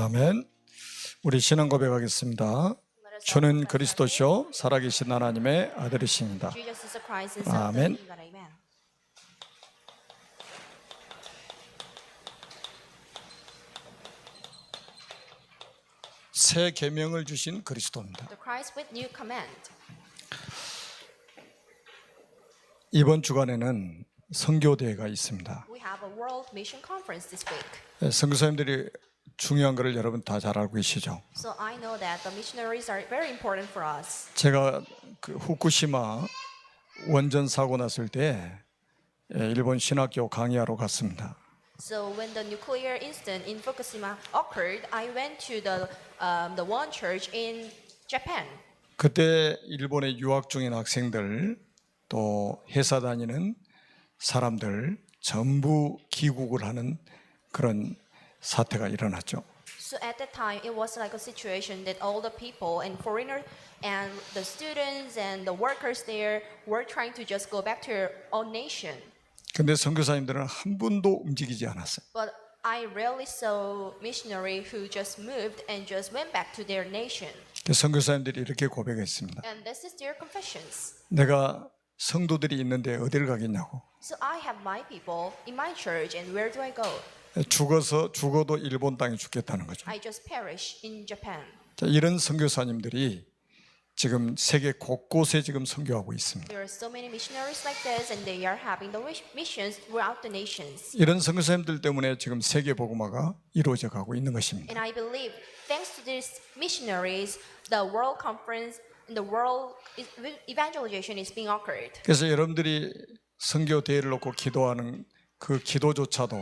아멘. 우리 신앙 고백하겠습니다. 주는 그리스도시요 살아계신 하나님의 아들이십니다. 아멘. 새 계명을 주신 그리스도입니다. 이번 주간에는 선교대회가 있습니다. 선교사님들이 중요한 것을 여러분 다 잘 알고 계시죠? 제가 그 후쿠시마 원전 사고 났을 때 일본 신학교 강의하러 갔습니다. So when the nuclear incident in Fukushima occurred, I went to the one church in Japan. 그때 일본에 유학 중인 학생들 또 회사 다니는 사람들 전부 귀국을 하는 그런 사태가 일어났죠. So at that time, it was like a situation that all the people and foreigners and the students and the workers there were trying to just go back to their own nation. 근데 선교사님들은 한 분도 움직이지 않았어요. But I rarely saw missionary who just moved and just went back to their nation. 선교사님들이 이렇게 고백했습니다. And this is their confessions. 내가 성도들이 있는데 어디를 가겠냐고. So I have my people in my church, and where do I go? 죽어도 일본 땅에 죽겠다는 거죠. I just perish in Japan. 자, 이런 선교사님들이 지금 세계 곳곳에 지금 선교하고 있습니다. There are so many missionaries like this, and they are having the missions throughout the nations. 이런 선교사님들 때문에 지금 세계 복음화가 이루어져 가고 있는 것입니다. And I believe, thanks to these missionaries, the world conference and the world evangelization is being occurred. 그래서 여러분들이 선교 대회를 놓고 기도하는 그 기도조차도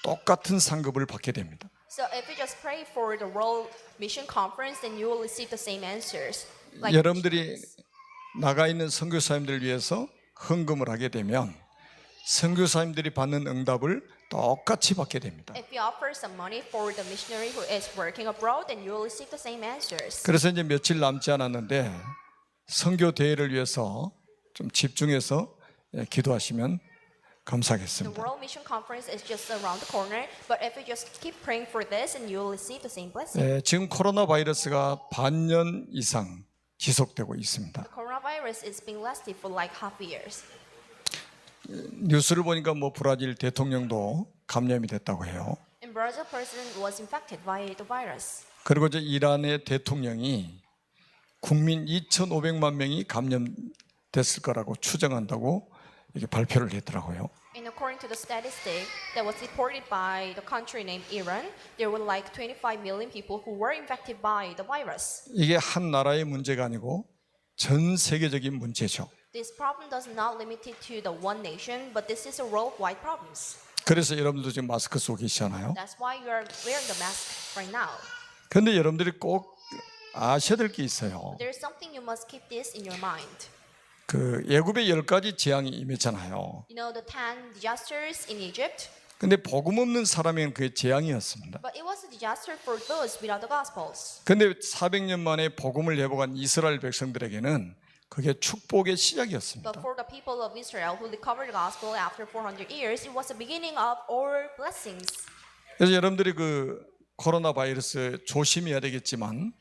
똑같은 상급을 받게 됩니다. So if you just pray for the world mission conference, then you will receive the same answers. Like 여러분들이 나가 있는 선교사님들을 위해서 헌금을 하게 되면 선교사님들이 받는 응답을 똑같이 받게 됩니다. if you offer some money for the missionary who is working abroad, then you will receive the same answers. 그래서 이제 며칠 남지 않았는데 선교 대회를 위해서 좀 집중해서 기도하시면 The 감사하겠습니다. World Mission Conference is just around the corner, but if you just keep praying for this, and you will receive the same blessing. 지금 코로나 바이러스가 반년 이상 지속되고 있습니다. The coronavirus is being lasted for like half years. 뉴스를 보니까 뭐 브라질 대통령도 감염이 됐다고 해요. And Brazil president was infected by the virus. 그리고 이제 이란의 대통령이 국민 2,500만 명이 감염됐을 거라고 추정한다고 이렇게 발표를 했더라고요. And according to the statistic that was reported by the country named Iran, there were like 25 million people who were infected by the virus. 이게 한 나라의 문제가 아니고 전 세계적인 문제죠. This problem does not limit it to the one nation, but this is a worldwide problem. 그래서 여러분도 지금 마스크 쓰고 계시잖아요. That's why you are wearing the mask right now. 그런데 여러분들이 꼭 아셔야 될 게 있어요. There is something you must keep this in your mind. 그 애굽의 10가지 재앙이 임했잖아요. You know the 10 disasters in Egypt, 근데 복음 없는 사람에게는 그게 재앙이었습니다. but it was a disaster for those without the Gospels. 근데 400년 만에 복음을 회복한 이스라엘 백성들에게는 그게 축복의 시작이었습니다. But for the people of Israel who recovered the Gospel after 400 years, it was the beginning of all blessings. 그래서 여러분들이 그 코로나 바이러스 조심해야 되겠지만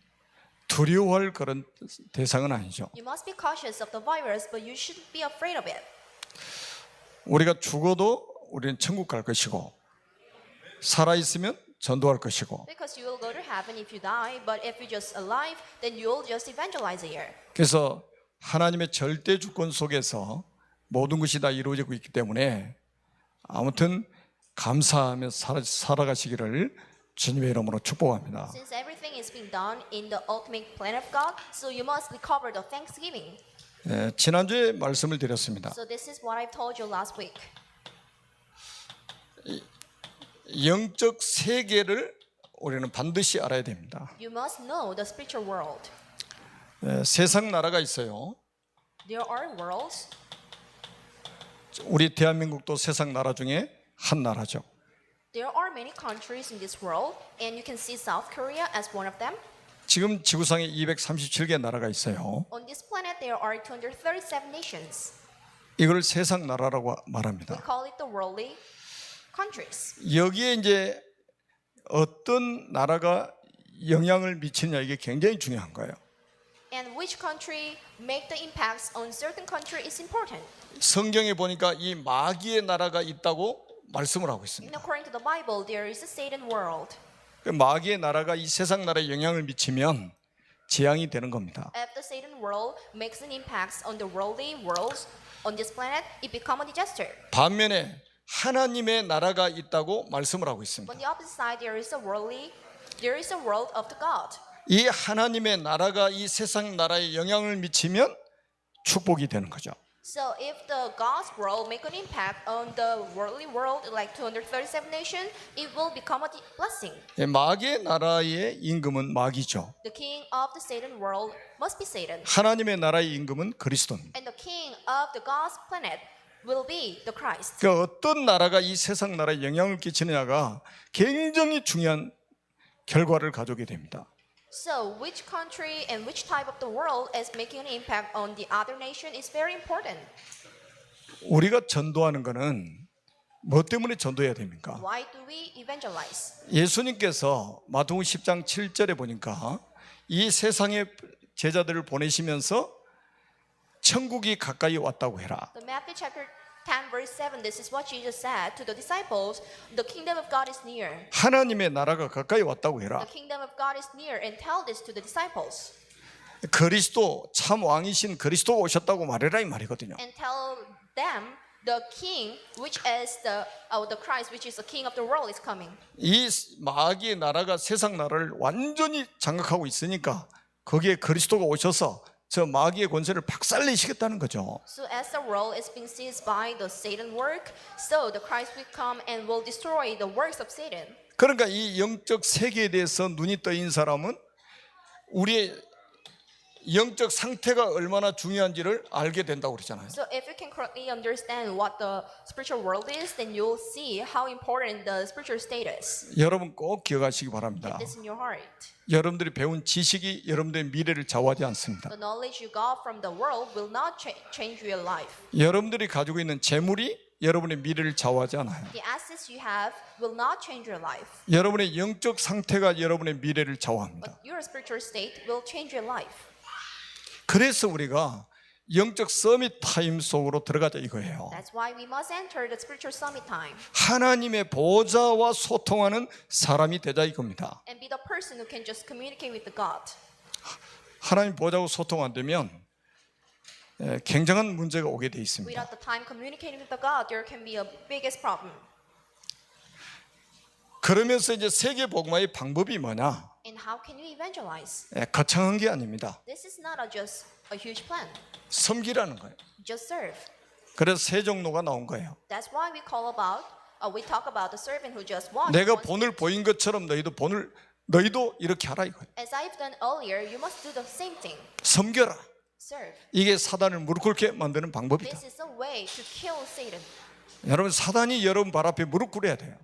두려워할 그런 대상은 아니죠. You must be cautious of the virus, but you shouldn't be afraid of it. 우리가 죽어도 우리는 천국 갈 것이고 살아 있으면 전도할 것이고. Because you will go to heaven if you die, but if you're just alive, then you'll just evangelize here. 그래서 하나님의 절대 주권 속에서 모든 것이 다 이루어지고 있기 때문에 아무튼 감사하며 살아가시기를 주님의 이름으로 축복합니다. Since everything is being done in the ultimate plan of God, so you must recover the thanksgiving. 지난주에 말씀을 드렸습니다. So this is what I told you last week. 영적 세계를 우리는 반드시 알아야 됩니다. You must know the spiritual world. 세상 나라가 있어요. There are worlds. 우리 대한민국도 세상 나라 중에 한 나라죠. There are many countries in this world, and you can see South Korea as one of them. 지금 지구상에 237개 나라가 있어요. On this planet, there are 237 nations. 이걸 세상 나라라고 We 말합니다. call it the worldly countries. 여기에 이제 어떤 나라가 영향을 미치냐 이게 굉장히 중요한 거예요. And which country make the impacts on certain country is important. 성경에 보니까 이 마귀의 나라가 있다고 말씀을 하고 And 있습니다. according to the Bible, there is a Satan world. 그 마귀의 나라가 이 세상 나라에 영향을 미치면 재앙이 되는 겁니다. If the Satan world makes an impact on the worldly worlds on this planet, it become a disaster. 반면에 하나님의 나라가 있다고 말씀을 하고 있습니다. On the opposite side, there is a world of the God. 이 하나님의 나라가 이 세상 나라에 영향을 미치면 축복이 되는 거죠. So if the God's world make an impact on the worldly world, like 237 nations, it will become a blessing. 마귀의 나라의 임금은 마귀죠. The king of the Satan world must be Satan. 하나님의 나라의 임금은 그리스도입니다. And the king of the God's planet will be the Christ. 그 어떤 나라가 이 세상 나라에 영향을 끼치느냐가 굉장히 중요한 결과를 가져오게 됩니다. So which country and which type of the world is making an impact on the other nation is very important. 우리가 전도하는 것은 뭐 때문에 전도해야 됩니까? Why do we evangelize? 예수님께서 마태복음 10장 7절에 보니까 이 세상에 제자들을 보내시면서 천국이 가까이 왔다고 해라. The Matthew chapter 10 verse 7, this is what Jesus said to the disciples, the kingdom of God is near. 하나님의 나라가 가까이 왔다고 해라. The kingdom of God is near, and tell this to the disciples. 그리스도 참 왕이신 그리스도가 오셨다고 말해라 이 말이거든요. And tell them the king which is the Christ which is the king of the world is coming. 이 마귀의 나라가 세상 나라를 완전히 장악하고 있으니까 거기에 그리스도가 오셔서 저 마귀의 권세를 박살내시겠다는 거죠. So as the world is being seized by the Satan work, so the Christ will come and will destroy the works of Satan. 그러니까 이 영적 세계에 대해서 눈이 떠인 사람은 우리의 영적 상태가 얼마나 중요한지를 알게 된다고 그러잖아요. So if you can correctly understand what the spiritual world is, then you'll see how important the spiritual state is. 여러분 꼭 기억하시기 바랍니다. Keep this in your heart. 여러분들이 배운 지식이 여러분들의 미래를 좌우하지 않습니다. The knowledge you got from the world will not change your life. 여러분들이 가지고 있는 재물이 여러분의 미래를 좌우하지 않아요. The assets you have will not change your life. 여러분의 영적 상태가 여러분의 미래를 좌우합니다. Your spiritual state will change your life. 그래서 우리가 영적 서밋 타임 속으로 들어가자 이거예요. That's why we must enter the spiritual summit time 하나님의 보좌와 소통하는 사람이 되자 이겁니다. and be the person who can just communicate with the God. 하나님 보좌와 소통 안 되면 굉장한 문제가 오게 돼 있습니다. Without the time communicating with the God, there can be a biggest problem. 그러면서 이제 세계 복음화의 방법이 뭐냐? And how can you evangelize? 거창한 게 아닙니다. This is not just a huge plan. 섬기라는 거예요. Just serve. 그래서 세 종로가 나온 거예요. That's why we talk about the servant who just walked. 내가 본을 보인 것처럼 너희도 이렇게 하라 이거예요. As I've done earlier, you must do the same thing. 섬겨라. Serve. 이게 사단을 무릎 꿇게 만드는 방법이다. This is a way to kill Satan. 여러분 사단이 여러분 발 앞에 무릎 꿇어야 돼요.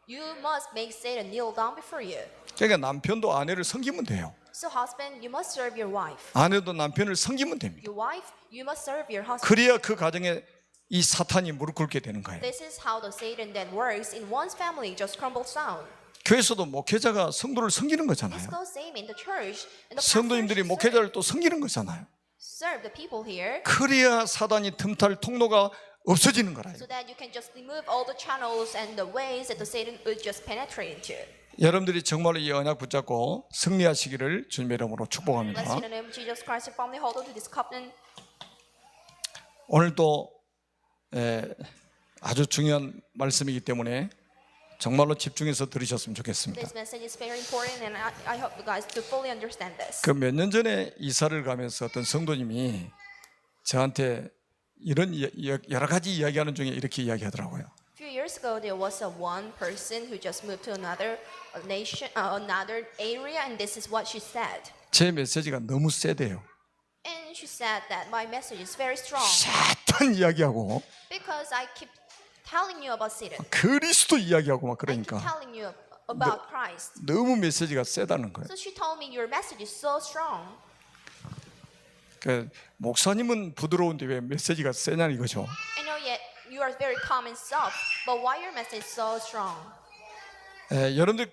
You must make Satan kneel down before you. 그러니까 남편도 아내를 섬기면 돼요. So husband, you must serve your wife. 아내도 남편을 섬기면 됩니다. Your wife, you must serve your husband. 그래야 그 가정에 이 사탄이 무릎 꿇게 되는 거예요. This is how the Satan that works in one's family just crumbles down. 교회에서도 목회자가 성도를 섬기는 It's 거잖아요. the same in the church. And the 성도님들이 pastors should 목회자를 또 섬기는 거잖아요. serve the people here 그래야 사단이 틈탈 통로가 없어지는 거라요. so that you can just remove all the channels and the ways that the Satan would just penetrate into. 여러분들이 정말로 이 언약 붙잡고 승리하시기를 주님의 이름으로 축복합니다. Bless you in the name of Jesus Christ, your family, hold on to this covenant. 오늘도 아주 중요한 말씀이기 때문에 정말로 집중해서 들으셨으면 좋겠습니다. This message is very important, and I hope you guys to fully understand this. 그 몇 년 전에 이사를 가면서 어떤 성도님이 저한테 이런 여러 가지 이야기하는 중에 이렇게 이야기하더라고요. A few years ago, there was one person who just moved to another nation, another area, and this is what she said. 제 메시지가 너무 세대요. And she said that my message is very strong 사탄 이야기하고 because I keep telling you about Satan. 그리스도 이야기하고 막 I keep 그러니까 telling you about Christ. 너무 메시지가 세다는 거예요. So she told me your message is so strong. 그 목사님은 부드러운데 왜 메시지가 세냐 이거죠. I know yet you are very calm and soft, but why your message is so strong? 여러분들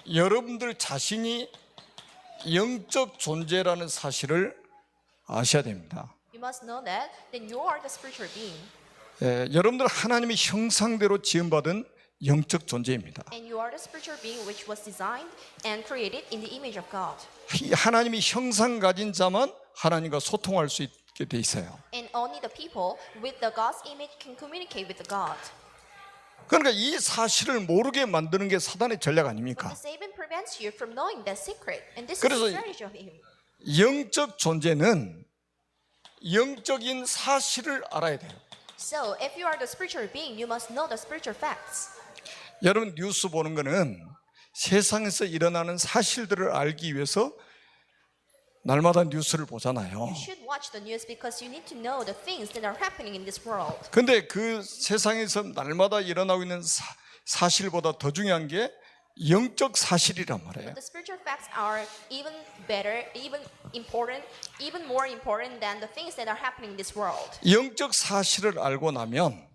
여러분들 자신이 영적 존재라는 사실을 아셔야 됩니다. You must know that you are the spiritual being. 여러분들 하나님의 형상대로 지음받은 영적 존재입니다. And you are the spiritual being which was designed and created in the image of God. 이 하나님의 형상 가진 자만 하나님과 소통할 수 있게 돼 있어요. And only the people with the God's image can communicate with the God. 그러니까 이 사실을 모르게 만드는 게 사단의 전략 아닙니까? But Satan prevents you from knowing that secret. And this is 그래서 the strategy of him. 영적 존재는 영적인 사실을 알아야 돼요. So, if you are the spiritual being, you must know the spiritual facts. 여러분 뉴스 보는 거는 세상에서 일어나는 사실들을 알기 위해서 날마다 뉴스를 보잖아요. You should watch the news because you need to know the things that are happening in this world. 근데 그 세상에서 날마다 일어나고 있는 사실보다 더 중요한 게 영적 사실이란 말이에요. The spiritual facts are even better, even important, even more important than the things that are happening in this world. 영적 사실을 알고 나면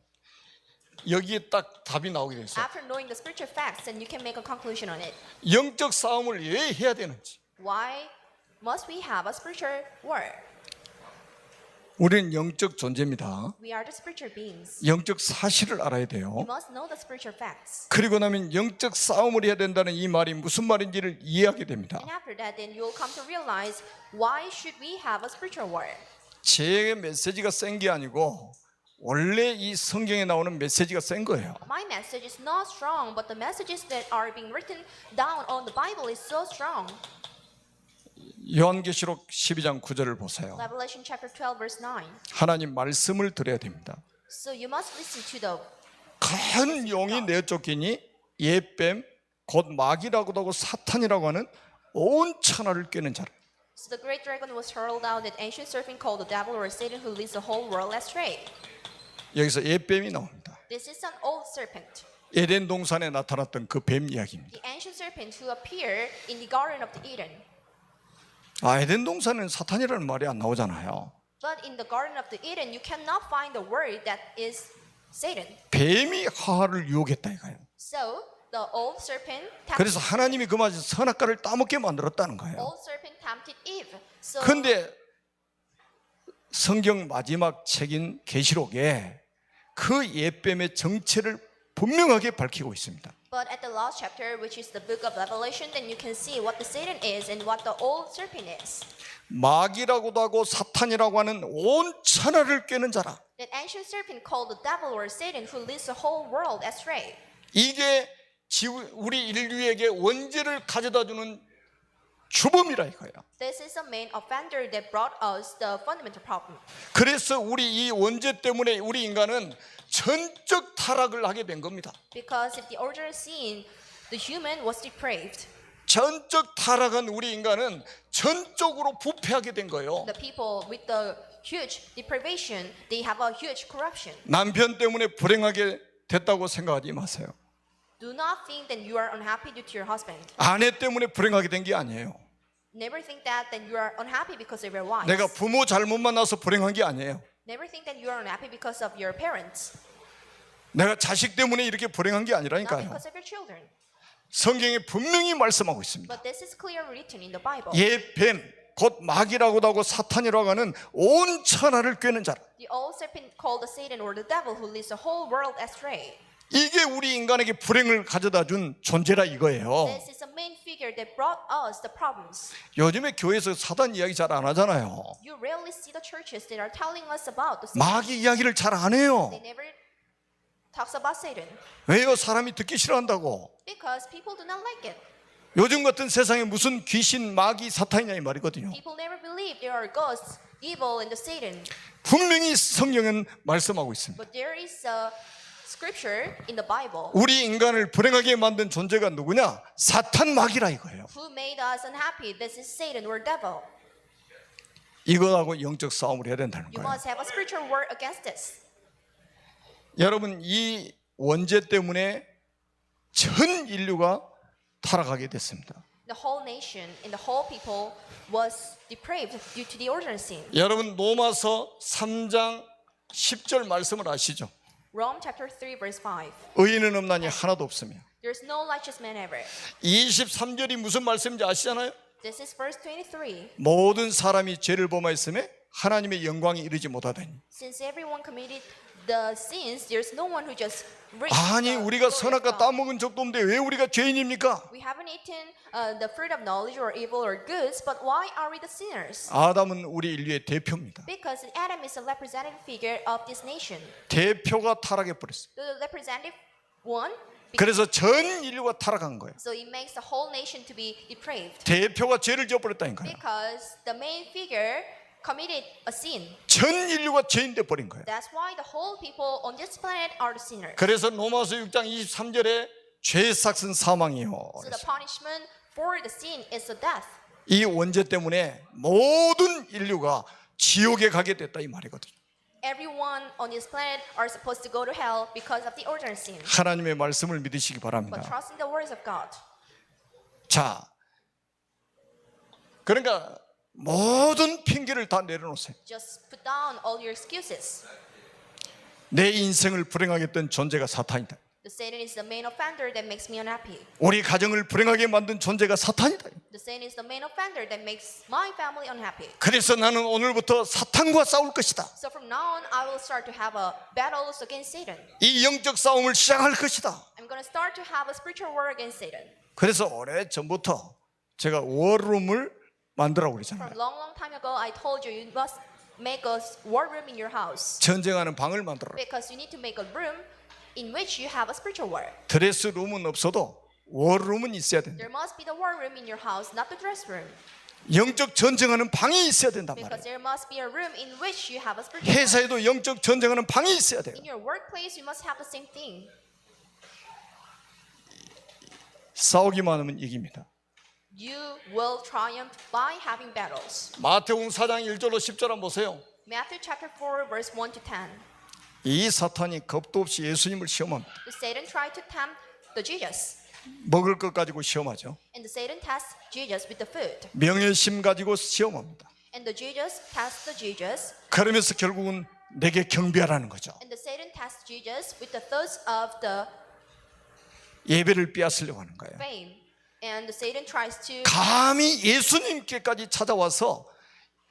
여기에 딱 답이 나오게 됐어요. After knowing the spiritual facts, then you can make a conclusion on it. 영적 싸움을 왜 해야 되는지. Why must we have a spiritual war? 우리는 영적 존재입니다. We are the spiritual beings. 영적 사실을 알아야 돼요. You must know the spiritual facts. 그리고 나면 영적 싸움을 해야 된다는 이 말이 무슨 말인지를 이해하게 됩니다. And after that, then you'll come to realize why should we have a spiritual war? 제 메시지가 센 게 아니고 원래 이 성경에 나오는 메시지가 센 거예요. My message is not strong, but the messages that are being written down on the Bible is so strong. 요한계시록 12장 9절을 보세요. Revelation chapter 12 verse 9. 하나님 말씀을 들어야 됩니다. So you must listen to the 큰 용이 내쫓기니 옛뱀 곧 마귀라고도 하고 사탄이라고 하는 온 천하를 꿰는 자라. So the great dragon was hurled out, that ancient serpent called the devil or Satan, who leads the whole world astray. 여기서 옛뱀이 나옵니다. This is an old serpent, 에덴 동산에 나타났던 그 뱀 이야기입니다. the ancient serpent who appeared in the Garden of Eden. 에덴 동산에는 사탄이라는 말이 안 나오잖아요. But in the Garden of Eden, you cannot find the word that is Satan. 뱀이 하와를 유혹했다 이거예요. So the old serpent 그래서 tempted, 하나님이 그 맛에 선악과를 따먹게 만들었다는 거예요. old serpent tempted Eve. So 그런데 성경 마지막 책인 계시록에 그 옛뱀의 정체를 분명하게 밝히고 있습니다. but at the last chapter, which is the book of Revelation, then you can see what the Satan is and what the old serpent is. 마귀라고도 하고 사탄이라고 하는 온 천하를 꿰는 자라. That ancient serpent called the devil or Satan, who leads the whole world astray. 이게 우리 인류에게 원죄를 가져다 주는 주범이라 이거야. This is the main offender that brought us the fundamental problem. 그래서 우리 이 원죄 때문에 우리 인간은 전적 타락을 하게 된 겁니다. Because if the original sin, the human was depraved. 전적 타락한 우리 인간은 전적으로 부패하게 된 거예요. The people with the huge deprivation, they have a huge corruption. 남편 때문에 불행하게 됐다고 생각하지 마세요. Do not think that you are unhappy due to your husband. 아내 때문에 불행하게 된 게 아니에요. Never think that you are unhappy because of your wife. 내가 부모 잘못 만나서 불행한 게 아니에요. Never think that you are unhappy because of your parents. 내가 자식 때문에 이렇게 불행한 게 Not 아니라니까요. because of your children. 성경에 분명히 말씀하고 있습니다. But this is clearly written in the Bible. 옛뱀 곧 마귀라고도 하고 사탄이라고 하는 온 천하를 꿰는 자라. The old serpent called the Satan or the devil, who leads the whole world astray. 이게 우리 인간에게 불행을 가져다 준 존재라 이거예요. This is the main figure that brought us the problems. 요즘에 교회에서 사단 이야기 잘 안 하잖아요. You rarely see the churches that are telling us about the Satan. 마귀 이야기를 잘 안 해요. They never talks about Satan 왜요? 사람이 듣기 싫어한다고. because people do not like it. 요즘 같은 세상에 무슨 귀신, 마귀, 사탄이냐 이 말이거든요. People never believe there are ghosts, evil, and the Satan. 분명히 성경은 말씀하고 있습니다. But there is a scripture in the Bible 우리 인간을 불행하게 만든 존재가 누구냐? 사탄, 마귀라 이거예요. who made us unhappy. This is Satan or devil. 이거하고 영적 싸움을 해야 된다는 You 거예요. must have a spiritual war against this. 여러분 이 원죄 때문에 전 인류가 타락하게 됐습니다. The whole nation and the whole people was depraved due to the original sin. 여러분 로마서 3장 10절 말씀을 아시죠? Rome chapter 3 verse 5. 의인은 없나니 하나도 없으며 There's no righteous man ever. 23절이 무슨 말씀인지 아시잖아요? This is verse 23. 모든 사람이 죄를 범하였음에 하나님의 영광이 이르지 못하다니. Since everyone committed the sins, there's no one who just reached 아니 the 우리가 glory of 선악과 God. 따먹은 적도 없는데 왜 우리가 죄인입니까? We haven't eaten the fruit of knowledge or evil or goods, but why are we the sinners? 아담은 우리 인류의 대표입니다. Because Adam is a representative figure of this nation. 대표가 타락해 버렸어요. The representative one, 그래서 전 인류가 타락한 거예요. so it makes the whole nation to be depraved. 대표가 죄를 지어버렸다니까요. Because the main figure committed a sin. 전 인류가 죄인 돼 버린 거예요. That's why the whole people on this planet are the sinners. 그래서 로마서 6장 23절에 죄의 삭은 사망이요. So the punishment for the sin is the death. 이 원죄 때문에 모든 인류가 지옥에 가게 됐다 이 말이거든요. Everyone on this planet are supposed to go to hell because of the ordinary sin. 하나님의 말씀을 믿으시기 But 바랍니다. trust in the words of God. 자, 그러니까 모든 핑계를 다 내려놓으세요. Just put down all your excuses. 내 인생을 불행하게 했던 존재가 사탄이다. The Satan is the main offender that makes me unhappy. 우리 가정을 불행하게 만든 존재가 사탄이다. The Satan is the main offender that makes my family unhappy. 그래서 나는 오늘부터 사탄과 싸울 것이다. So from now on, I will start to have a battles against Satan. 이 영적 싸움을 시작할 것이다. I'm going to start to have a spiritual war against Satan. 그래서 오래 전부터 제가 워룸을 만들라고 그랬잖아요. From long time ago, I told you you must make a war room in your house 전쟁하는 방을 만들어라. because you need to make a room in which you have a spiritual war. 드레스룸은 없어도 워룸은 있어야 된다. There must be the war room in your house, not the dress room, 영적 전쟁하는 방이 있어야 된단 because 말이에요. there must be a room in which you have a spiritual war. 회사에도 영적 전쟁하는 방이 있어야 돼요. In your workplace, you must have the same thing. 싸우기만 하면 이깁니다. You will triumph by having battles. 마태복음 4장 1절로 10절 한번 보세요. Matthew chapter 4, verse 1 to 10. 이 사탄이 겁도 없이 예수님을 시험합니다. The Satan tried to tempt the Jesus, 먹을 것 가지고 시험하죠. and the Satan tests Jesus with the food, 명예심 가지고 시험합니다. and the Jesus tests the Jesus, 그러면서 결국은 내게 경배하라는 거죠. and the Satan tests Jesus with the thirst of the 예배를 빼앗으려고 하는 거예요. fame, and the Satan tries to. 감히 예수님께까지 찾아와서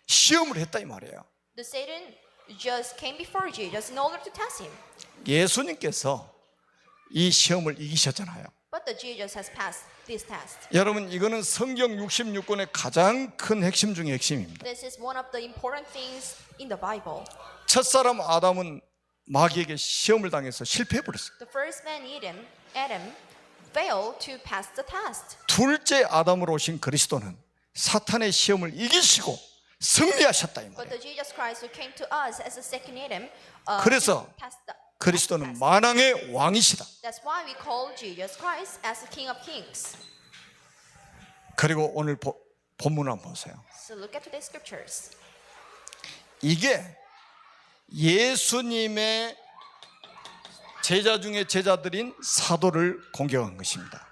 시험을 했다 이 말이에요. The Satan just came before Jesus in order to test him, 예수님께서 이 시험을 이기셨잖아요. but the Jesus has passed this test. 여러분 이거는 성경 66권의 가장 큰 핵심 중의 핵심입니다. This is one of the important things in the Bible. 첫사람 아담은 마귀에게 시험을 당해서 실패해버렸어요. The first man, Adam, failed to pass the test. 둘째 아담으로 오신 그리스도는 사탄의 시험을 이기시고 승리하셨다 이 But 말이에요. the Jesus Christ who came to us as a second Adam, 그래서 passed the 그리스도는 test. 만왕의 왕이시다. That's why we call Jesus Christ as the King of Kings. 그리고 오늘 본문 한번 보세요. So look at today's scriptures. 이게 예수님의 제자 중에 제자들인 사도를 공격한 것입니다.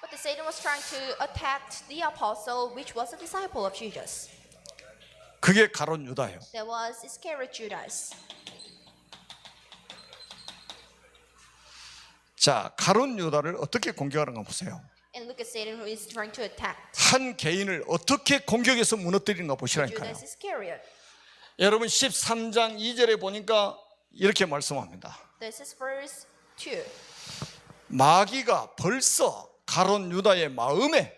But the Satan was trying to attack the apostle, which was a disciple of Jesus. 그게 가룟 유다예요. There was Iscariot Judas. 자, 가룟 유다를 어떻게 공격하는가 보세요. And look at Satan who is trying to attack 한 개인을 어떻게 공격해서 무너뜨리는가 보시라니까요. Judas Iscariot. 여러분 13장 2절에 보니까 이렇게 말씀합니다. This is verse 2. 마귀가 벌써 가룟 유다의 마음에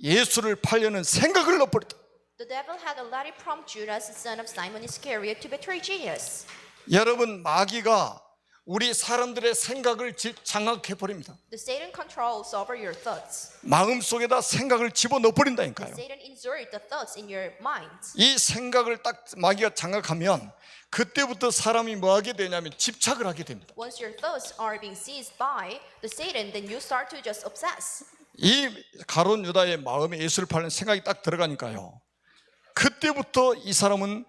예수를 팔려는 생각을 넣어버렸다. The devil had already prompted Judas, the son of Simon Iscariot, to betray Jesus. 여러분 마귀가 우리 사람들의 생각을 장악해 버립니다. The Satan controls over your thoughts. 마음 속에다 생각을 집어넣어 버린다니까요. Satan insert the thoughts in your mind. 이 생각을 딱 마귀가 장악하면 그때부터 사람이 뭐 하게 되냐면 집착을 하게 됩니다. Once your thoughts are being seized by the Satan, then you start to just obsess. 이 가룟 유다의 마음에 예수를 팔는 생각이 딱 들어가니까요. 그때부터 이 사람은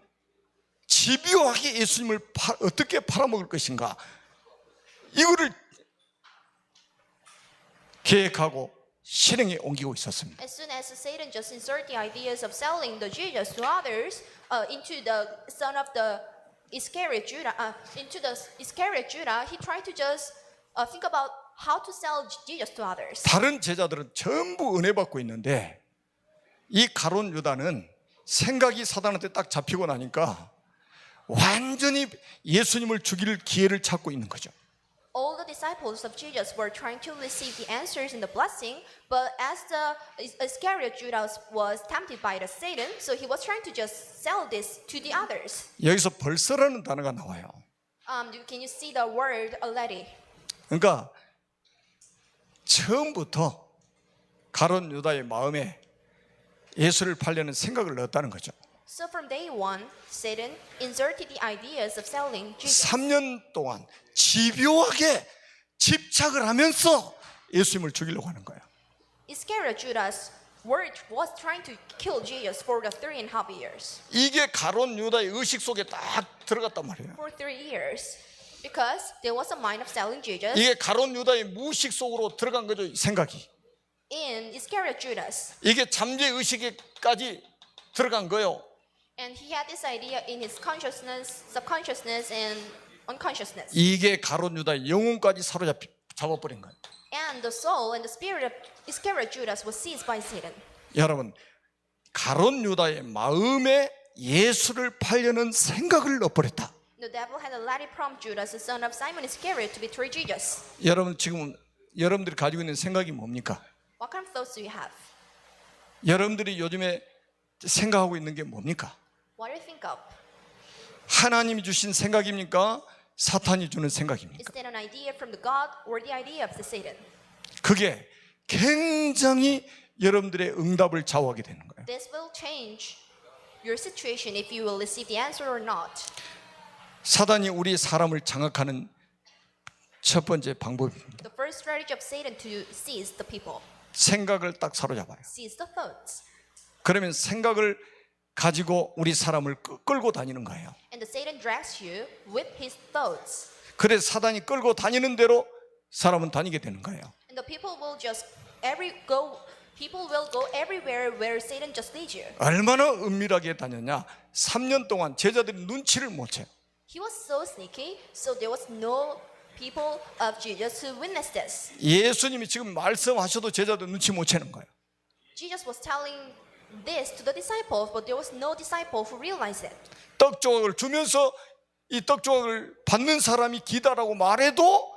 집요하게 예수님을 어떻게 팔아먹을 것인가 이거를 계획하고 실행에 옮기고 있었습니다. As soon as Satan just insert the ideas of selling the Jesus to others into the son of the Iscariot Judah, he tried to just think about how to sell Jesus to others. 다른 제자들은 전부 은혜 받고 있는데 이 가룟 유다는 생각이 사단한테 딱 잡히고 나니까 완전히 예수님을 죽일 기회를 찾고 있는 거죠. All the disciples of Jesus were trying to receive the answers and the blessing, but as the Iscariot Judas was tempted by the Satan, so he was trying to just sell this to the others. 여기서 벌써라는 단어가 나와요. Can you see the word already? 그러니까 처음부터 가룟 유다의 마음에 예수를 팔려는 생각을 넣었다는 거죠. So from day one, Satan inserted the ideas of selling Jesus. 3년 동안 집요하게 집착을 하면서 예수님을 죽이려고 하는 거예요. Iscariot Judas was trying to kill Jesus for the 3.5 years. 이게 가룟 유다의 의식 속에 딱 들어갔단 말이에요. For 3 years. Because there was a mind of selling Jesus 이게 가룟 유다의 무의식 속으로 들어간 거죠, 생각이. in Iscariot Judas. 이게 잠재 의식에까지 들어간 거예요. And he had this idea in his consciousness, subconsciousness, and unconsciousness. 이게 가룟 유다의 영혼까지 잡아버린 거예요. And the soul and the spirit of Iscariot Judas was seized by Satan. 여러분, 가룟 유다의 마음에 예수를 팔려는 생각을 넣어버렸다. The devil had already prompted Judas, the son of Simon Iscariot, to betray Jesus. 여러분, 지금 여러분들이 가지고 있는 생각이 뭡니까? What kind of thoughts do you have? 여러분들이 요즘에 생각하고 있는 게 뭡니까? What do you think of? 하나님이 주신 생각입니까? 사탄이 주는 생각입니까? Is that an idea from the God or the idea of the Satan? 그게 굉장히 여러분들의 응답을 좌우하게 되는 거예요. This will change your situation if you will receive the answer or not. 사단이 우리 사람을 장악하는 첫 번째 방법입니다. The first strategy of Satan to seize the people, 생각을 딱 사로잡아요. seize the thoughts. 그러면 생각을 가지고 우리 사람을 끌고 다니는 거예요. And the Satan drags you with his thoughts. 그래서 사단이 끌고 다니는 대로 사람은 다니게 되는 거예요. And the people will go everywhere where Satan just leads you. 얼마나 은밀하게 다녔냐? 3년 동안 제자들이 눈치를 못 채요. He was so sneaky, so there was no people of Jesus who witnessed this. 예수님이 지금 말씀하셔도 제자들 눈치 못 채는 거예요. Jesus was telling this to the disciples, but there was no disciple who realized it. 떡 조각을 주면서 이 떡 조각을 받는 사람이 기다라고 말해도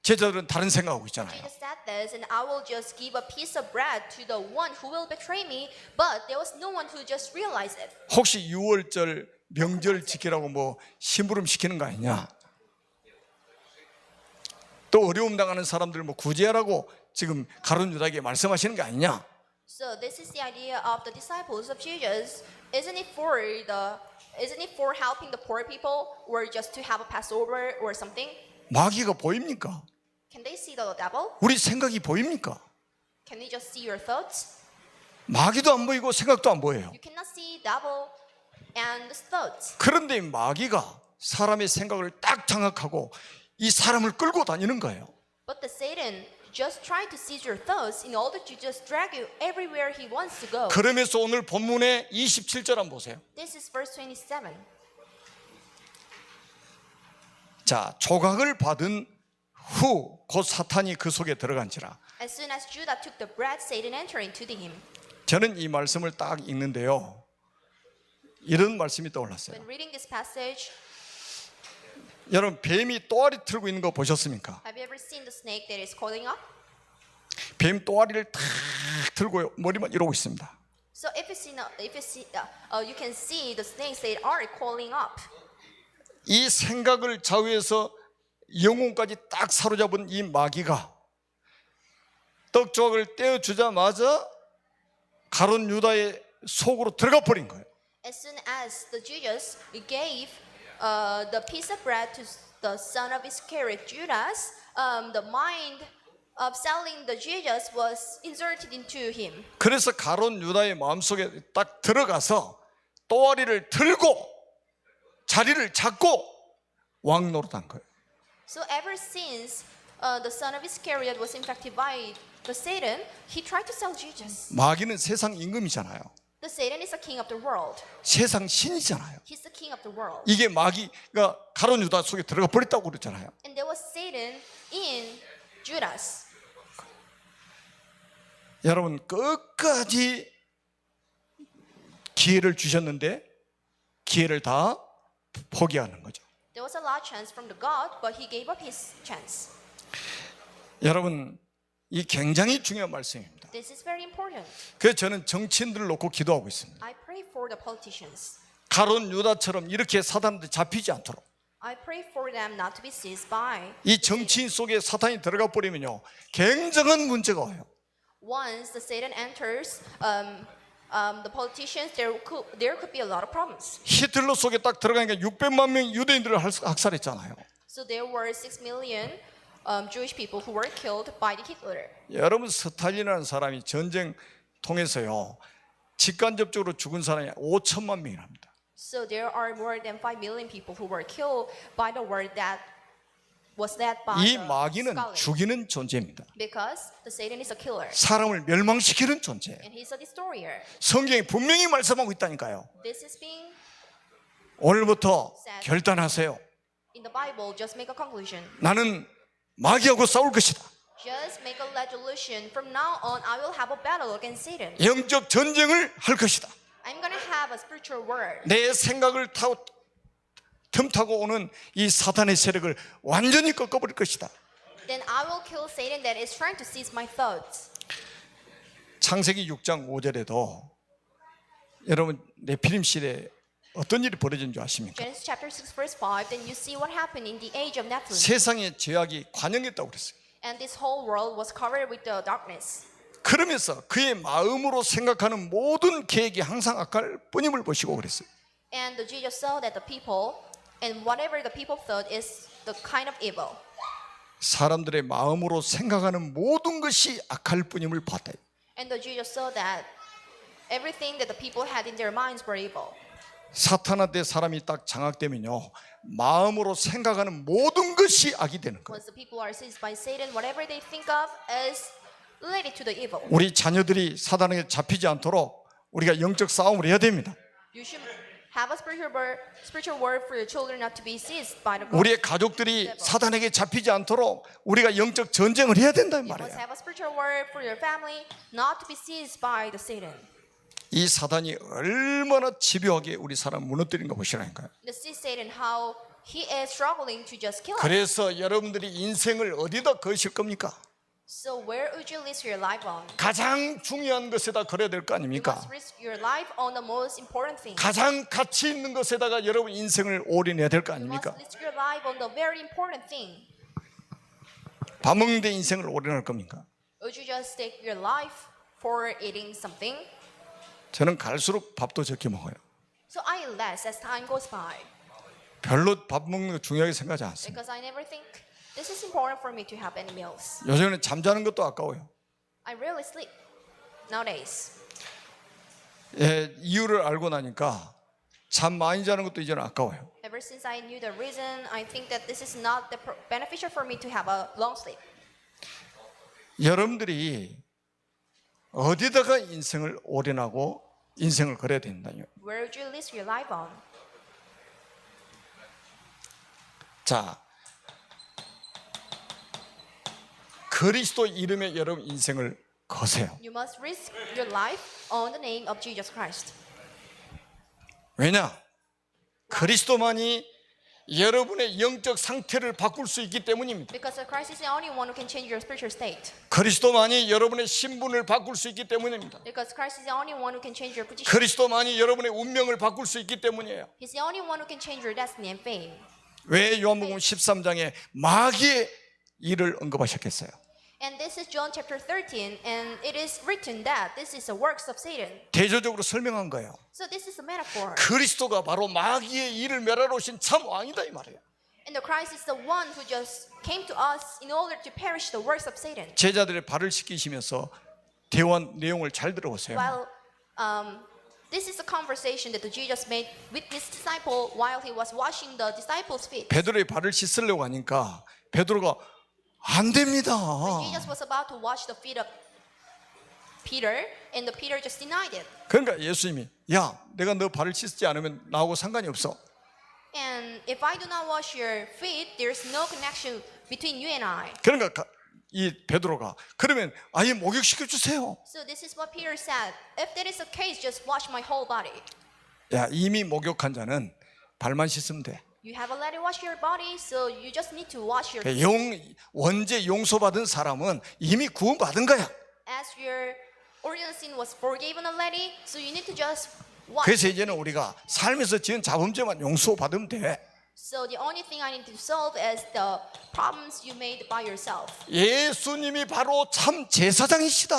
제자들은 다른 생각하고 있잖아요. Jesus said this, and I will just give a piece of bread to the one who will betray me, but there was no one who just realized it. 혹시 6월절 명절 지키라고 뭐 심부름 시키는 거 아니냐? 또 어려움 당하는 사람들 뭐 구제하라고 지금 가룟 유다에게 말씀하시는 게 아니냐? So this is the idea of the disciples of Jesus. Isn't it for helping the poor people, or just to have a Passover or something? 마귀가 보입니까? Can they see the devil? 우리 생각이 보입니까? Can they just see your thoughts? 마귀도 안 보이고 생각도 안 보여요. You cannot see devil and the thoughts. 그런데 이 마귀가 사람의 생각을 딱 장악하고 이 사람을 끌고 다니는 거예요. But the Satan just tried to seize your thoughts in order to just drag you everywhere he wants to go. 그러면서 오늘 본문의 27절 한번 보세요. This is verse 27. 자, 조각을 받은 후 곧 사탄이 그 속에 들어간지라. As soon as Judah took the bread, Satan entered into him. 저는 이 말씀을 딱 읽는데요. 이런 말씀이 떠올랐어요. When reading this passage, 여러분, 뱀이 또아리 틀고 있는 거 보셨습니까? have you ever seen the snake that is coiling up? 뱀 또아리를 탁 틀고 머리만 이러고 있습니다. So you can see the snakes that are coiling up. 이 생각을 좌우해서 영혼까지 딱 사로잡은 이 마귀가 떡 조각을 떼어주자마자 가룟 유다의 속으로 들어가 버린 거예요. As soon as the Jesus gave the piece of bread to the son of Iscariot, Judas, the mind of selling the Jesus was inserted into him. 그래서 가룟 유다의 마음속에 딱 들어가서 또아리를 들고 자리를 잡고 왕 노릇한 거예요. So ever since the son of Iscariot was infected by the Satan, he tried to sell Jesus. 마귀는 세상 임금이잖아요. The Satan is the king of the world. 세상 신이잖아요. He's the king of the world. 이게 마귀가 가룟 유다 속에 들어가 버렸다고 그러잖아요. And there was Satan in Judas. 여러분 끝까지 기회를 주셨는데 기회를 다 포기하는 거죠. There was a lot of chance from the God, but he gave up his chance. 여러분 이 굉장히 중요한 말씀입니다. This is very important. 그래서 저는 정치인들을 놓고 기도하고 있습니다. I pray for the politicians. 가룟 유다처럼 이렇게 사단한테 잡히지 않도록 I pray for them not to be seized by. 이 정치인 속에 사탄이 들어가 버리면요 굉장한 문제가 와요. Once the Satan enters the politicians, there could be a lot of problems. 히틀러 속에 딱 들어가니까 600만 명 유대인들을 학살했잖아요. So there were 6 million Jewish people who were killed by the Hitler. 여러분 스탈린이라는 사람이 전쟁 통해서요 직간접적으로 죽은 사람이 5천만 명이랍니다. So there are more than 5 million people who were killed by the war that was led by 이 the 마귀는 Stalin. 죽이는 존재입니다. Because the Satan is a killer 사람을 멸망시키는 존재. and he's a destroyer. 성경이 분명히 말씀하고 있다니까요. This is being 오늘부터 결단하세요. in the Bible. Just make a conclusion. 나는 마귀하고 싸울 것이다. Just make a resolution. From now on, I will have a battle against Satan. 영적 전쟁을 할 것이다. I'm gonna have a spiritual war. 내 생각을 틈타고 오는 이 사탄의 세력을 완전히 꺾어버릴 것이다. Then I will kill Satan that is trying to seize my thoughts. 창세기 6장 5절에도 여러분 네피림 시대에 어떤 일이 벌어진 줄 아십니까? Genesis chapter 6 verse 5. Then you see what happened in the age of Nephilim. 세상의 죄악이 관영했다고 그랬어요. And this whole world was covered with the darkness. 그러면서 그의 마음으로 생각하는 모든 계획이 항상 악할 뿐임을 보시고 그랬어요. And the Jesus saw that the people and whatever the people thought is the kind of evil. 사람들의 마음으로 생각하는 모든 것이 악할 뿐임을 봤다. And the Jesus saw that everything that the people had in their minds were evil. 사탄한테 사람이 딱 장악되면요 마음으로 생각하는 모든 것이 악이 되는 거예요. Once the people are seized by Satan, whatever they think of is related to the evil. 우리 자녀들이 사단에게 잡히지 않도록 우리가 영적 싸움을 해야 됩니다. You should have a spiritual word for your children not to be seized by the God. 우리의 가족들이 사단에게 잡히지 않도록 우리가 영적 전쟁을 해야 된단 You must 말이에요. have a spiritual word for your family not to be seized by the Satan. 이 사단이 얼마나 집요하게 우리 사람 무너뜨린 거 보시라니까요. To see Satan how he is struggling to just kill us. 그래서 여러분들이 인생을 어디다 거실 겁니까? So where would you risk your life on? 가장 중요한 것에다 걸어야 될 거 You 아닙니까? must risk your life on the most important thing. 가장 가치 있는 것에다가 여러분 인생을 올인해야 될 거 You must 아닙니까? risk your life on the very important thing. 밥 먹는데 인생을 올인할 겁니까? Would you just take your life for eating something? 저는 갈수록 밥도 적게 먹어요. So I eat less as time goes by 별로 밥 먹는 거 중요하게 생각하지 않습니다. because I never think this is important for me to have any meals. 요즘에는 잠자는 것도 아까워요. I rarely sleep nowadays. 예, 이유를 알고 나니까 잠 많이 자는 것도 이제는 아까워요. Ever since I knew the reason, I think that this is not beneficial for me to have a long sleep. 여러분들이 어디다가 인생을 올인하고 인생을 걸어야 된다요. Where would you risk your life on? 자, 그리스도 이름에 여러분 인생을 거세요. You must risk your life on the name of Jesus Christ. 왜냐? 그리스도만이 여러분의 영적 상태를 바꿀 수 있기 때문입니다. Because Christ is the only one who can change your spiritual state. 그리스도만이 여러분의 신분을 바꿀 수 있기 때문입니다. Because Christ is the only one who can change your position. 그리스도만이 여러분의 운명을 바꿀 수 있기 때문이에요. He's the only one who can change your destiny and fame. 왜 요한복음 13장에 마귀의 일을 언급하셨겠어요? And this is John chapter 13, and it is written that this is the works of Satan. 대조적으로 설명한 거예요. So this is a metaphor. 그리스도가 바로 마귀의 일을 멸하러 오신 참 왕이다 이 말이에요. And the Christ is the one who just came to us in order to perish the works of Satan. 제자들의 발을 씻기시면서 대화한 내용을 잘 들어보세요. While this is a conversation that the Jesus made with his disciple while he was washing the disciples' feet. 베드로의 발을 씻으려고 하니까 베드로가 안 됩니다. Jesus was about to wash the feet of Peter, and the Peter just denied it. 그러니까 예수님이 야, 내가 너 발을 씻지 않으면 나하고 상관이 없어. And if I do not wash your feet, there's no connection between you and I. 그러니까 이 베드로가 그러면 아예 목욕시켜 주세요. So this is what Peter said. If that is the case, just wash my whole body. 야, 이미 목욕한 자는 발만 씻으면 돼. You have already washed your body, so you just need to wash your feet. 원죄 용서받은 사람은 이미 구원받은 거야. As your original sin was forgiven already, so you need to just wash. 그래서 이제는 우리가 삶에서 지은 자범죄만 용서받으면 돼. So the only thing I need to solve is the problems you made by yourself. 예수님이 바로 참 제사장이시다.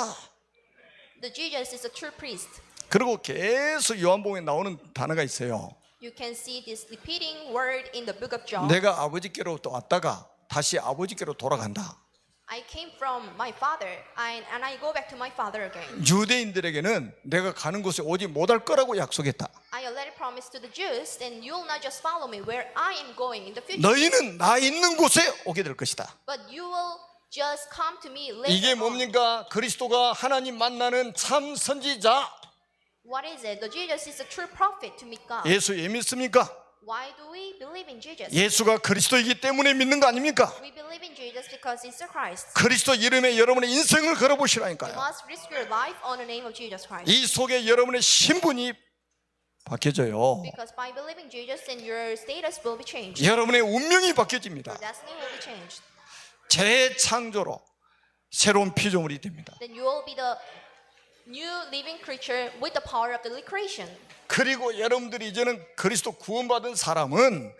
The Jesus is a true priest. 그리고 계속 요한복음에 나오는 단어가 있어요. You can see this repeating word in the book of John. 내가 아버지께로 또 왔다가 다시 아버지께로 돌아간다. I came from my father, and I go back to my father again. 유대인들에게는 내가 가는 곳에 오지 못할 거라고 약속했다. I already promised to the Jews, and you will not just follow me where I am going in the future, 너희는 나 있는 곳에 오게 될 것이다. but you will just come to me later 이게 on. 뭡니까? 그리스도가 하나님 만나는 참 선지자. What is it? The Jesus is a true prophet to meet God. 예수 왜 믿습니까? Why do we believe in Jesus? 예수가 그리스도이기 때문에 믿는 거 아닙니까? We believe in Jesus because he's the Christ. 그리스도 이름에 여러분의 인생을 You 걸어보시라니까요. must risk your life on the name of Jesus Christ. 이 속에 여러분의 신분이 바뀌어져요. Because by believing Jesus, then your status will be changed. 여러분의 운명이 바뀌어집니다. Your destiny will be changed. 재창조로 새로운 피조물이 됩니다. Then you will be the new living creature with the power of the recreation. 그리고 여러분들이 이제는 그리스도 구원받은 사람은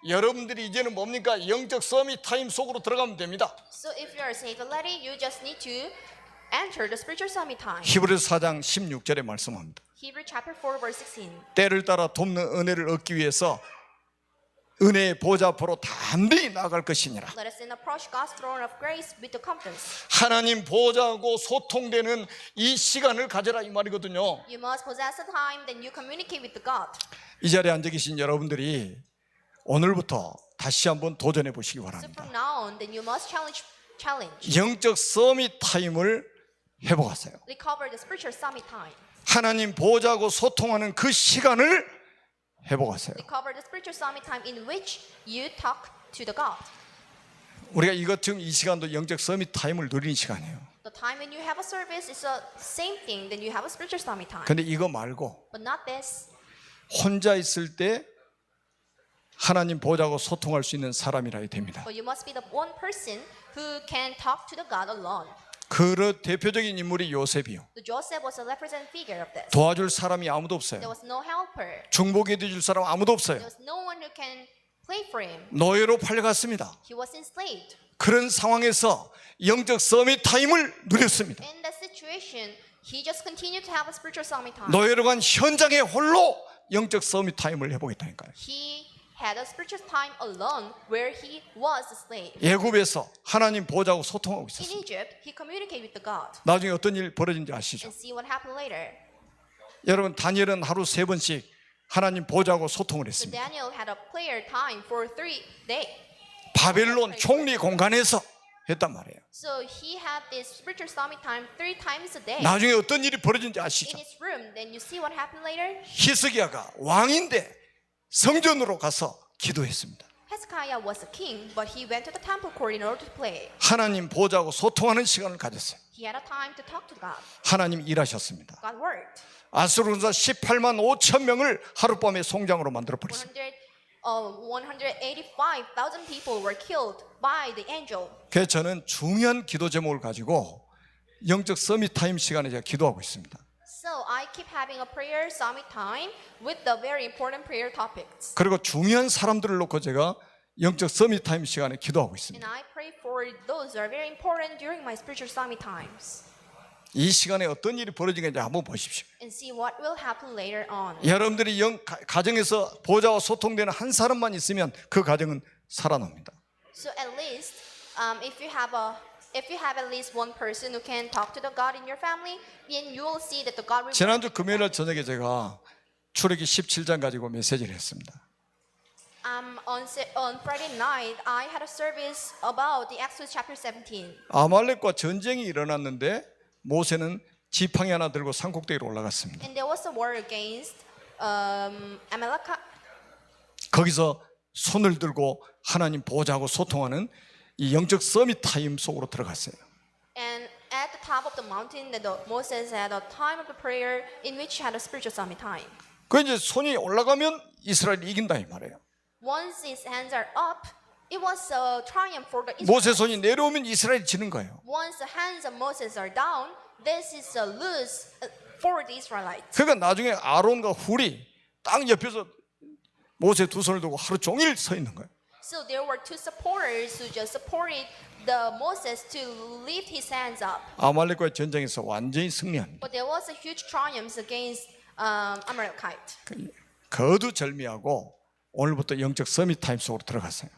여러분들이 이제는 뭡니까? 영적 서밋 타임 속으로 들어가면 됩니다. So if you are saved already, you just need to enter the spiritual summit time. 히브리서 4장 16절에 말씀합니다. Hebrew chapter 4 verse 16. 때를 따라 돕는 은혜를 얻기 위해서 은혜의 보좌 앞으로 담대히 나아갈 것이니라. Let us then approach God's throne of grace with the confidence. 하나님 보좌하고 소통되는 이 시간을 가져라 이 말이거든요. You must possess the time, then you communicate with the God. 이 자리에 앉아 계신 여러분들이 오늘부터 다시 한번 도전해 보시기 So 바랍니다. from now on, then you must challenge. 영적 서밋 타임을 회복하세요. Recover the spiritual summit time. 하나님 보좌하고 소통하는 그 시간을 회복하세요. Recover the spiritual summit time in which you talk to the God. 우리가 이것 지금 이 시간도 영적 서밋 타임을 누리는 시간이에요. The time when you have a service is the same thing, then you have a spiritual summit time. 근데 이거 말고 But not this. 혼자 있을 때 하나님 보좌하고 소통할 수 있는 사람이라야 됩니다. But you must be the one person who can talk to the God alone. 그 대표적인 인물이 요셉이요. The Joseph was a representative figure of this. 도와줄 사람이 아무도 없어요. There was no helper. 중보해 줄 사람 아무도 없어요. There was no one who can play for him. 노예로 팔려갔습니다. He was enslaved. 그런 상황에서 영적 서밋 타임을 누렸습니다. In that situation, he just continued to have a spiritual summit time. 노예로 간 현장에 홀로 영적 서밋 타임을 해보겠다니까요. He had a spiritual time alone where he was a slave. 예굽에서 하나님 보좌하고 소통하고 In 있었어요. Egypt, he communicated with the God. 나중에 어떤 일 벌어진지 아시죠? And see what happened later. 여러분 다니엘은 하루 3번씩 하나님 보좌하고 소통을 So 했습니다. Daniel had a prayer time for 3 days. 바벨론 총리 공간에서 했단 말이에요. So he had this spiritual summit time 3 times a day. 나중에 어떤 일이 벌어진지 In 아시죠? his room, then you see what happened later. 히스기야가 왕인데 성전으로 가서 기도했습니다. Hezekiah was a king, but he went to the temple court in order to pray. 하나님 보좌하고 소통하는 시간을 가졌어요. He had a time to talk to God. 하나님 일하셨습니다. God worked. 아수르군사 18만 5천 명을 하룻밤에 송장으로 만들어 버렸어요. 185,000 people were killed by the angel. 그래서 저는 중요한 기도 제목을 가지고 영적 서밋 타임 시간에 제가 기도하고 있습니다. So I keep having a prayer summit time with the very important prayer topics. 그리고 중요한 사람들을 놓고 제가 영적 서밋 타임 시간에 기도하고 있습니다. And I pray for those who are very important during my spiritual summit times. 이 시간에 어떤 일이 벌어지는지 한번 보십시오. And see what will happen later on. 여러분들이 가정에서 보좌와 소통되는 한 사람만 있으면 그 가정은 살아납니다. So at least, if you have at least one person who can talk to the God in your family, then you will see that the God will. 지난주 금요일 저녁에 제가 출애기 17장 가지고 메시지를 했습니다. On Friday night, I had a service about the Exodus chapter 17. 아말렉과 전쟁이 일어났는데 모세는 지팡이 하나 들고 산꼭대기로 올라갔습니다. And there was a war against Amalekite. 거기서 손을 들고 하나님 보호자하고 소통하는 이 영적 서밋 타임 속으로 들어갔어요. And at the top of the mountain, Moses had a time of the prayer in which he had a spiritual summit time. 그 이제 손이 올라가면 이스라엘이 이긴다 이 말이에요. Once his hands are up, it was a triumph for the 모세 Israelites. 손이 내려오면 이스라엘이 지는 거예요. Once the hands of Moses are down, this is a lose for the Israelites. 그러니까 나중에 아론과 훌이 딱 옆에서 모세 두 손을 두고 하루 종일 서 있는 거예요. So there were two supporters who just supported the Moses to lift his hands up. 아말렉과의 전쟁에서 완전히 승리합니다. But there was a huge triumph against Amalekite. 거두절미하고 오늘부터 영적 서밋 타임 속으로 들어갔어요.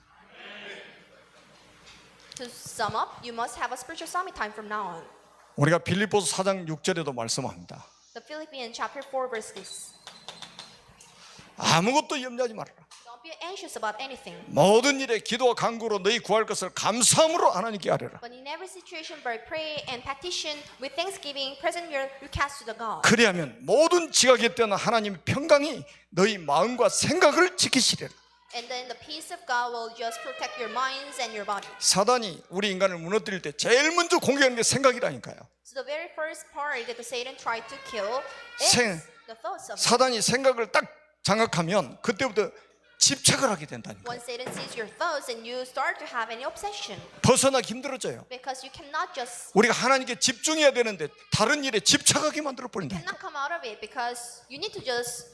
To sum up, you must have a spiritual summit time from now on. 우리가 빌립보서 4장 6절에도 말씀합니다. The Philippians chapter 4 verse 6. 아무것도 염려하지 말아라. Don't be anxious about anything. 모든 일에 기도와 간구로 너희 구할 것을 감사함으로 하나님께 아뢰라. But in every situation, by prayer and petition with thanksgiving, present your request to the God. 그리하면 모든 지각에 뛰어난 하나님의 평강이 너희 마음과 생각을 지키시리라. And then the peace of God will just protect your minds and your body. 사단이 우리 인간을 무너뜨릴 때 제일 먼저 공격하는 게 생각이라니까요. So the very first part that the Satan tried to kill 생- is the thoughts of. 사단이 생각을 딱 장악하면 그때부터 집착을 하게 된다니까요. Once Satan sees your thoughts, and you start to have any obsession, 벗어나기 힘들어져요. because you cannot just 우리가 하나님께 집중해야 되는데 다른 일에 집착하게 만들어 버린다. cannot come out of it, because you need to just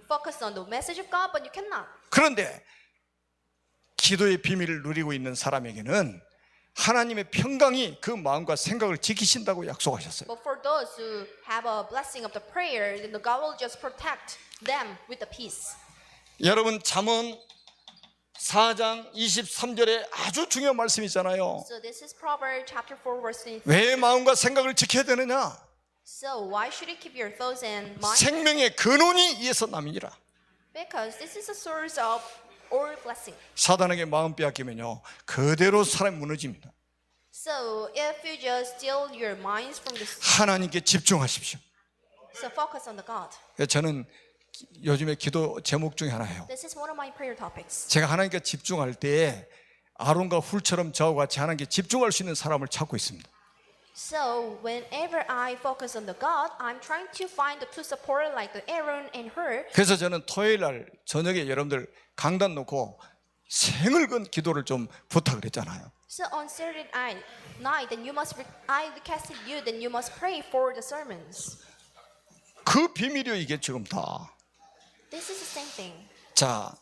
focus on the message of God, but you cannot. 그런데 기도의 비밀을 누리고 있는 사람에게는 하나님의 평강이 그 마음과 생각을 지키신다고 약속하셨어요. But for those who have a blessing of the prayer, then the God will just protect them with the peace. 여러분 잠언 4장 23절에 아주 중요한 말씀이 있잖아요. So this is Proverbs chapter 4 verse 23. 왜 마음과 생각을 지켜야 되느냐? So why should you keep your thoughts and mind? 생명의 근원이 이에서 남이니라. Because this is a source of all blessing. 사단에게 마음 빼앗기면요 그대로 사람이 무너집니다. So if you just steal your minds from this, 하나님께 집중하십시오. so focus on the God. 저는 요즘에 기도 제목 중에 하나예요. This is one of my prayer topics. 제가 하나님께 집중할 때 아론과 훌처럼 저와 같이 하나님께 집중할 수 있는 사람을 찾고 있습니다. So whenever I focus on the God, I'm trying to find the two supporters like the Aaron and her. 그래서 저는 토요일 날 저녁에 여러분들 강단 놓고 생을 건 기도를 좀 부탁을 했잖아요. So on Saturday night, then you must. I requested you, then you must pray for the sermons. 그 비밀이요 이게 지금 다. This is the same thing. 자,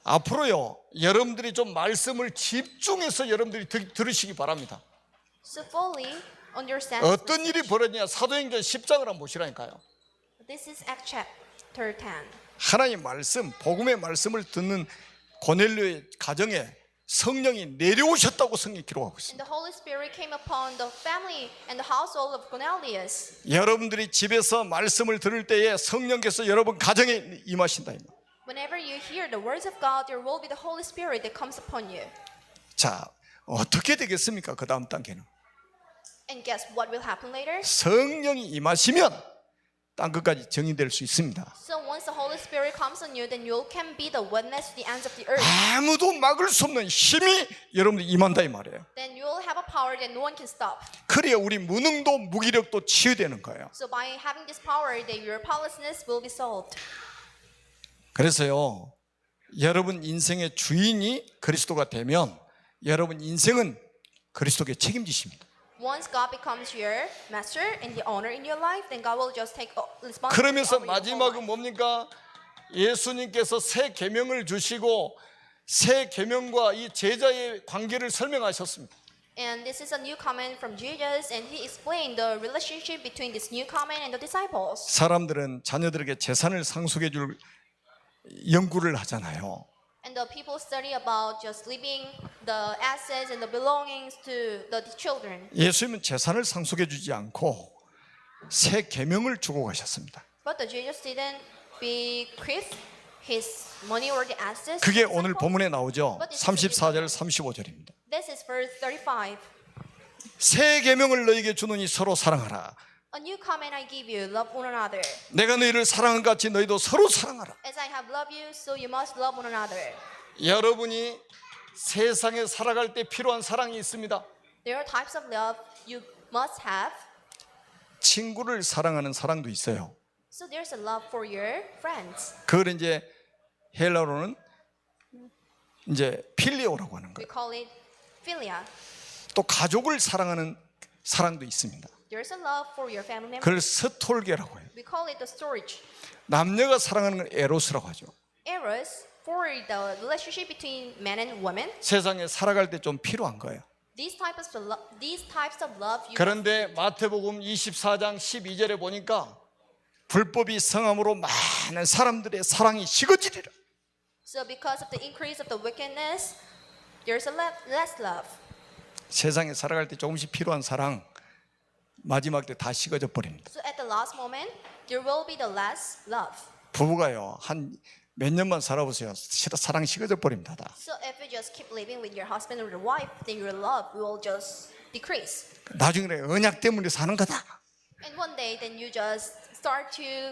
앞으로요 여러분들이 좀 말씀을 집중해서 여러분들이 들으시기 바랍니다. So fully understand. 어떤 일이 벌어지냐 사도행전 10장을 한번 보시라니까요. This is Acts chapter 10. 하나님 말씀, 복음의 말씀을 듣는 고넬료의 가정에 성령이 내려오셨다고 성경이 기록하고 있습니다. And the Holy Spirit came upon the family and the household of Cornelius. 여러분들이 집에서 말씀을 들을 때에 성령께서 여러분 가정에 임하신다. Whenever you hear the words of God, there will be the Holy Spirit that comes upon you. 자, 어떻게 되겠습니까? 그 다음 단계는 And guess what will happen later? 성령이 임하시면 땅 끝까지 정의될 수 있습니다. So once the Holy Spirit comes on you, then you can be the witness to the ends of the earth. 아무도 막을 수 없는 힘이 여러분들 임한다 이 말이에요. Then you will have a power that no one can stop. 그래야 우리 무능도 무기력도 치유되는 거예요. So by having this power, that your powerlessness will be solved. 그래서요 여러분 인생의 주인이 그리스도가 되면 여러분 인생은 그리스도께 책임지십니다. Once God becomes your master and the owner in your life, then God will just take responsibility. 그러면서 over your whole 마지막은 life. 뭡니까? 예수님께서 새 계명을 주시고 새 계명과 이 제자의 관계를 설명하셨습니다. And this is a new comment from Jesus, and he explained the relationship between this new comment and the disciples. 사람들은 자녀들에게 재산을 상속해 줄 연구를 하잖아요. And the people study about just leaving the assets and the belongings to the children. 예수님은 재산을 상속해 주지 않고 새 계명을 주고 가셨습니다. But the Jesus didn't bequeath his money or the assets. 그게 to the 오늘 disciples. 본문에 나오죠. 34절 35절입니다. This is verse 35. 새 계명을 너에게 주노니 서로 사랑하라. A new command I give you, love one another. 내가 너희를 사랑한 것 같이 너희도 서로 사랑하라. As I have loved you, so you must love one another. 여러분이 세상에 살아갈 때 필요한 사랑이 있습니다. There are types of love you must have. 친구를 사랑하는 사랑도 있어요. So there's a love for your friends. 그걸 이제 헬라어로는 이제 필리오라고 하는 We 거예요. call it philia. 또 가족을 사랑하는 사랑도 있습니다. There's a love for your family members. 그걸 스톨게라고 해요. We call it the storge. 남녀가 사랑하는 건 에로스라고 하죠. Eros for the relationship between men and women. 세상에 살아갈 때 좀 필요한 거예요. These types of love you 그런데 마태복음 24장 12절에 보니까 불법이 성함으로 많은 사람들의 사랑이 식어지리라. So because of the increase of the wickedness, there's a less love. 세상에 살아갈 때 조금씩 필요한 사랑 마지막 때 다 식어져 버립니다. So at the last moment, there will be the less love. 부부가요 한 몇 년만 살아보세요. 사랑 식어져 버립니다. 다. So if you just keep living with your husband or your wife, then your love will just decrease. 나중에 언약 때문에 사는 거다. And one day, then you just start to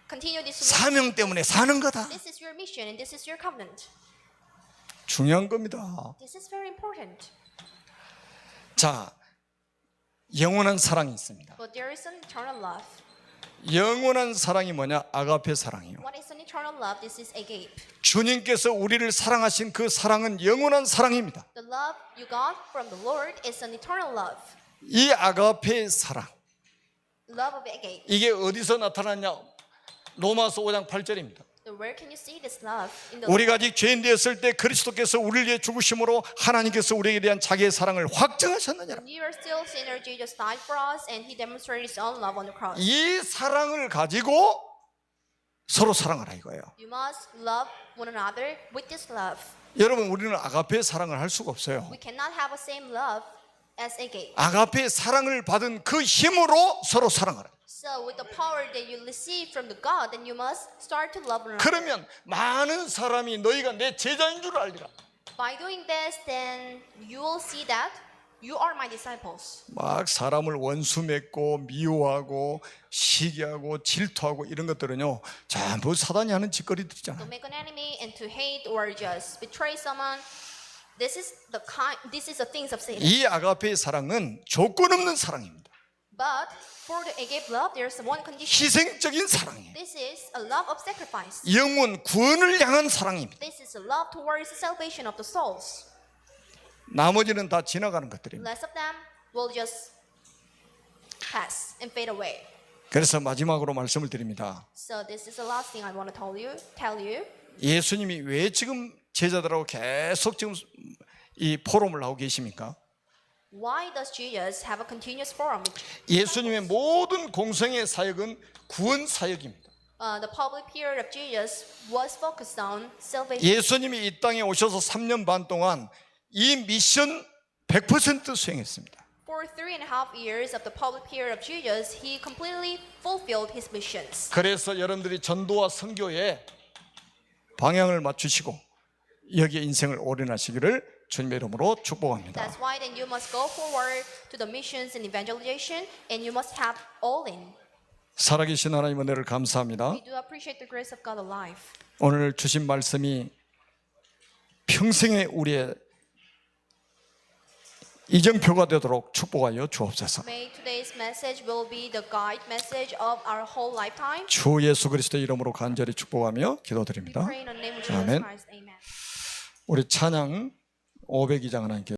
continue this relationship. 사명 때문에 사는 거다. This is your mission and this is your covenant. 중요한 겁니다. This is very important. 자, 영원한 사랑이 있습니다. But there is an eternal love. 영원한 사랑이 뭐냐? 아가페 사랑이요. What is an eternal love? This is agape. 주님께서 우리를 사랑하신 그 사랑은 영원한 사랑입니다. The love you got from the Lord is an eternal love. 이 아가페 사랑, Love of agape. 이게 어디서 나타났냐? 로마서 5장 8절입니다. So where can you see this love? In the 우리가 아직 죄인 되었을 때 그리스도께서 우리를 위해 죽으심으로 하나님께서 우리에게 대한 자기의 사랑을 확증하셨느니라. When you are still sinner, Jesus died for us and He demonstrated His own love on the cross. 이 사랑을 가지고 서로 사랑하라 이거예요. You must love one another with this love. 여러분 우리는 아가페 사랑을 할 수가 없어요. We cannot have the same love as agape. 아가페 사랑을 받은 그 힘으로 서로 사랑하라. So with the power that you receive from the God, then you must start to love one another. 그러면 많은 사람이 너희가 내 제자인 줄 알리라. By doing this, then you will see that you are my disciples. 막 사람을 원수 맺고 미워하고 시기하고 질투하고 이런 것들은요 전부 사단이 하는 To 짓거리들이잖아요. make an enemy and to hate or just betray someone, this is the things of Satan. 이 아가페의 사랑은 조건 없는 사랑입니다. But for the agape love, there's one condition. 희생적인 사랑이에요. This is a love of sacrifice. 영혼 구원을 향한 사랑입니다. This is a love towards the salvation of the souls. 나머지는 다 지나가는 것들입니다. Less of them will just pass and fade away. 그래서 마지막으로 말씀을 드립니다. So this is the last thing I want to tell you. 예수님이 왜 지금 제자들하고 계속 지금 이 포럼을 하고 계십니까? Why does Jesus have a continuous forum? 예수님의 모든 공생의 사역은 구원 사역입니다. The public period of Jesus was focused on salvation. 예수님이 이 땅에 오셔서 3년 반 동안 이 미션 100% 수행했습니다. For 3.5 years of the public period of Jesus, He completely fulfilled His missions. 그래서 여러분들이 전도와 선교에 방향을 맞추시고 여기에 인생을 올인하시기를 주님의 이름으로 축복합니다. That's why then you must go forward to the missions and evangelization, and you must have all in. 살아계신 하나님 은혜를 감사합니다. We do appreciate the grace of God alive. 오늘 주신 말씀이 평생의 우리의 이정표가 되도록 축복하여 주옵소서. May today's message will be the guide message of our whole lifetime. 주 예수 그리스도의 이름으로 간절히 축복하며 We 기도드립니다. pray in the name of Jesus 아멘. Christ. Amen. 우리 찬양 502장 하나님께